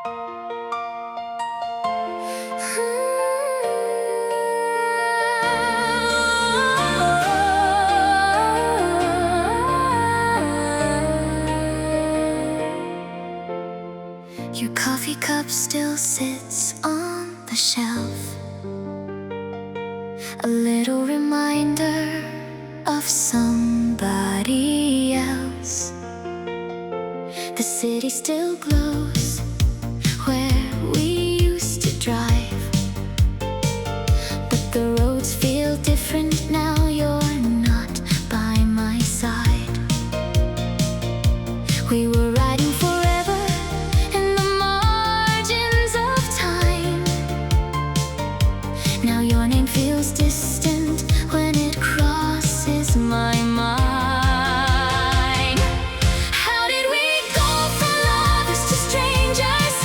Your coffee cup still sits on the shelf, a little reminder of somebody else. The city still glows where we used to drive, but the roads feel different now. You're not by my side. We were riding forever in the margins of time. Now your name feels distant when it crosses my mind. How did we go from lovers to strangers,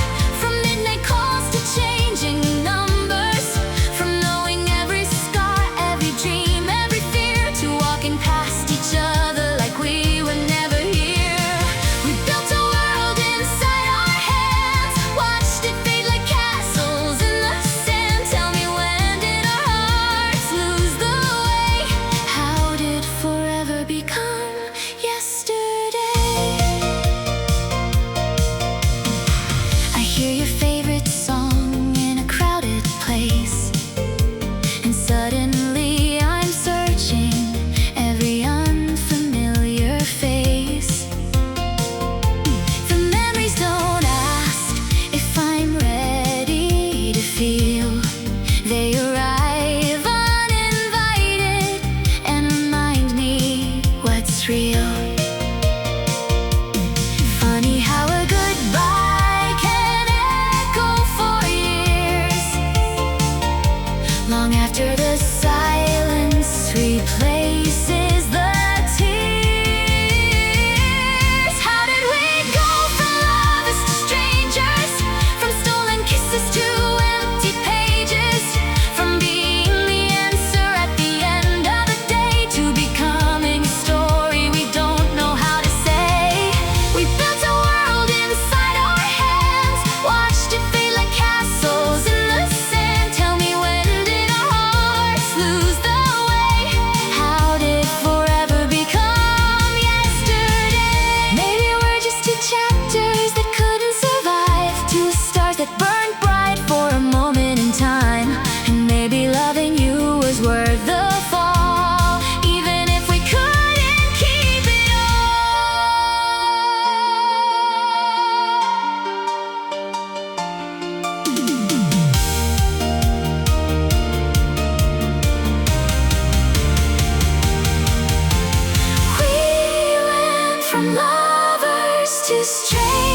from midnight calls to changing numbers, from knowing every scar, every dream, every fear, to walking past each other like we were never here? We built a world inside our hands, watched it fade like castles in the sand. Tell me, when did our hearts lose the way? How did forever become yesterday? I hear your favorite song in a crowded place, and suddenly I'm searching every unfamiliar face. The memories don't ask if I'm ready to feel. They arrive uninvited and remind me what's real. Funny how a goodbye can echo for years, long after the silence replaces the tears. How did we go from lovers to strangers, from stolen kisses to empty pages, from being the answer at the end of the day to becoming a story we don't know how to say? We built a world inside our hands, watched it fade like castles in the sand. Tell me, when did our hearts lose the way? How did forever become yesterday? Maybe we're just two chapters that couldn't survive, two stars that burned bright for a moment in time. And maybe loving you was worth the fall, even if we couldn't keep it all. We went from lovers to strangers.